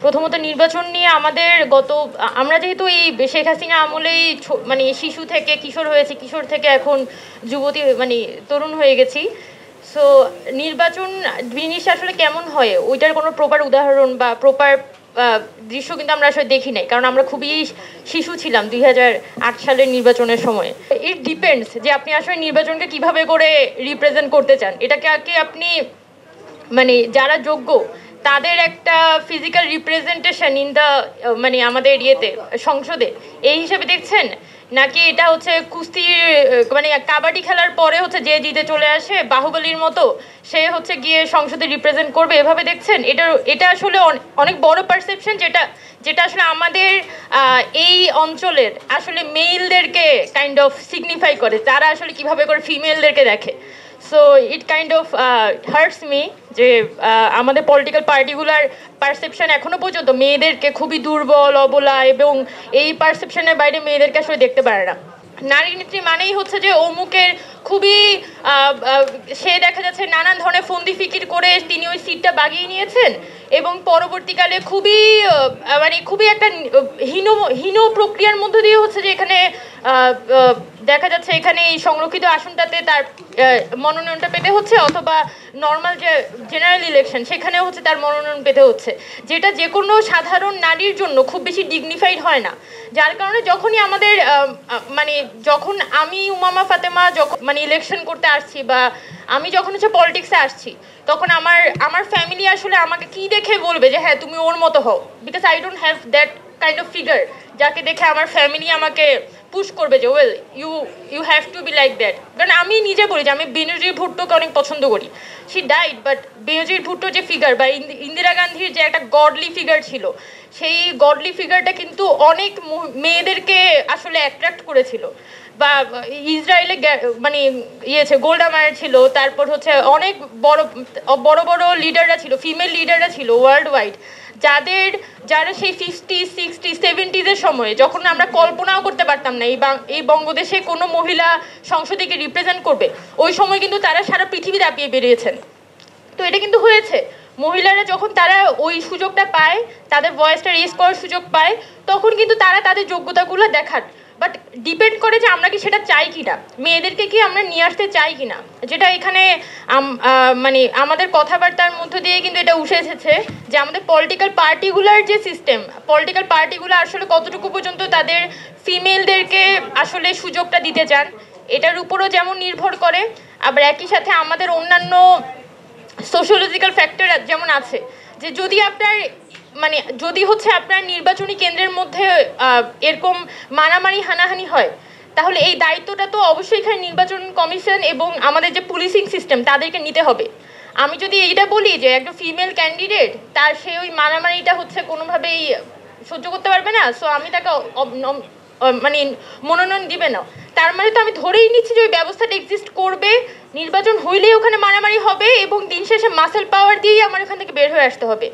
প্রথমত নির্বাচন নিয়ে আমাদের আমরা যেহেতু এই শেখ হাসিনা আমলেই মানে শিশু থেকে কিশোর হয়েছি, কিশোর থেকে এখন যুবতী মানে তরুণ হয়ে গেছি। সো নির্বাচন জিনিসটা আসলে কেমন হয় ওইটার কোনো প্রপার উদাহরণ বা প্রপার দৃশ্য কিন্তু আমরা আসলে দেখি নাই, কারণ আমরা খুবই শিশু ছিলাম 2008 সালের নির্বাচনের সময়। ইট ডিপেন্ডস যে আপনি আসলে নির্বাচনকে কিভাবে করে রিপ্রেজেন্ট করতে চান। এটাকে আগে আপনি মানে যারা যোগ্য তাদের একটা ফিজিক্যাল রিপ্রেজেন্টেশন ইন দ্য মানে আমাদের সংসদে এই হিসেবে দেখছেন, নাকি এটা হচ্ছে কুস্তির মানে কাবাডি খেলার পরে হচ্ছে যে জিতে চলে আসে বাহুবলীর মতো সে হচ্ছে গিয়ে সংসদে রিপ্রেজেন্ট করবে এভাবে দেখছেন? এটা আসলে অনেক বড় পারসেপশন, যেটা আসলে আমাদের এই অঞ্চলের আসলে মেইলদেরকে কাইন্ড অফ সিগনিফাই করে, তারা আসলে কিভাবে করে ফিমেলদেরকে দেখে। So it kind of hearts me যে আমাদের পলিটিক্যাল পার্টিগুলার পারসেপশন এখনো পর্যন্ত মেয়েদেরকে খুবই দুর্বল, অবলা, এবং এই পারসেপশনের বাইরে মেয়েদেরকে আসলে দেখতে পারে না। নারী নেত্রী মানেই হচ্ছে যে অমুকের খুবই সে দেখা যাচ্ছে নানান ধরনের ফন্দি ফিকির করে তিনি ওই সিটটা বাগিয়ে নিয়েছেন, এবং পরবর্তীকালে খুবই একটা হীন প্রক্রিয়ার মধ্য দিয়ে হচ্ছে যে এখানে দেখা যাচ্ছে এখানে এই সংরক্ষিত আসনটাতে তার মনোনয়নটা পেতে হচ্ছে, অথবা নর্মাল যে জেনারেল ইলেকশন সেখানেও হচ্ছে তার মনোনয়ন পেতে হচ্ছে, যেটা যে কোনো সাধারণ নারীর জন্য খুব বেশি ডিগনিফাইড হয় না। যার কারণে যখনই আমাদের যখন আমি উমামা ফাতেমা যখন ইলেকশন করতে আসছি বা আমি যখন হচ্ছে পলিটিক্সে আসছি, তখন আমার ফ্যামিলি আসলে আমাকে কি দেখে বলবে যে হ্যাঁ তুমি ওর মতো হও, because I don't have that kind of figure যাকে দেখে আমার ফ্যামিলি আমাকে পুশ করবে যে well you have to be like that. কারণ আমি নিজে বলি যে আমি বেনজির ভুট্টোকে অনেক পছন্দ করি, শি ডাইড, বাট বেনজির ভুট্টো যে ফিগার বা ইন্দিরা গান্ধীর যে একটা গডলি ফিগার ছিল, সেই গডলি ফিগারটা কিন্তু অনেক মেয়েদেরকে আসলে অ্যাট্রাক্ট করেছিল। বা ইসরায়েলে গোল্ডা মায়ার ছিল, তারপর হচ্ছে অনেক বড় বড় লিডাররা ছিল, ফিমেল লিডাররা ছিল ওয়ার্ল্ড ওয়াইড, যারা সেই 50, 60, 70s সময়ে যখন আমরা কল্পনাও করতে পারতাম না এই বঙ্গদেশে কোনো মহিলা সংসদে রিপ্রেজেন্ট করবে, ওই সময় কিন্তু তারা সারা পৃথিবী দাপিয়ে বেরিয়েছেন। তো এটা কিন্তু হয়েছে, মহিলারা যখন তারা ওই সুযোগটা পায়, তাদের ভয়েসটা রেজ করার সুযোগ পায়, তখন কিন্তু তারা তাদের যোগ্যতাগুলো দেখান। বাট ডিপেন্ড করে যে আমরা কি সেটা চাই কিনা, মেয়েদেরকে কি আমরা নিয়ে আসতে চাই কিনা, যেটা এখানে আমাদের কথাবার্তার মধ্য দিয়ে কিন্তু এটা উঠে এসেছে যে আমাদের পলিটিক্যাল পার্টিগুলার যে সিস্টেম, পলিটিক্যাল পার্টিগুলো আসলে কতটুকু পর্যন্ত তাদের ফিমেলদেরকে আসলে সুযোগটা দিতে চান, এটার উপরও যেমন নির্ভর করে, আবার একই সাথে আমাদের অন্যান্য সোশিওলজিক্যাল ফ্যাক্টর যেমন আছে, যে যদি হচ্ছে আপনার নির্বাচনী কেন্দ্রের মধ্যে এরকম মারামারি হানাহানি হয়, তাহলে এই দায়িত্বটা তো অবশ্যই এখানে নির্বাচন কমিশন এবং আমাদের যে পুলিশিং সিস্টেম তাদেরকে নিতে হবে। আমি যদি এইটা বলি যে একটা ফিমেল ক্যান্ডিডেট সে ওই মারামারিটা হচ্ছে কোনোভাবেই সহ্য করতে পারবে না, সো আমি তাকে মনোনয়ন দিবে না, তার মানে তো আমি ধরেই নিচ্ছি যে ওই ব্যবস্থাটা এক্সিস্ট করবে, নির্বাচন হইলেই ওখানে মারামারি হবে এবং দিন শেষে মাসেল পাওয়ার দিয়েই আমার ওখান থেকে বের হয়ে আসতে হবে।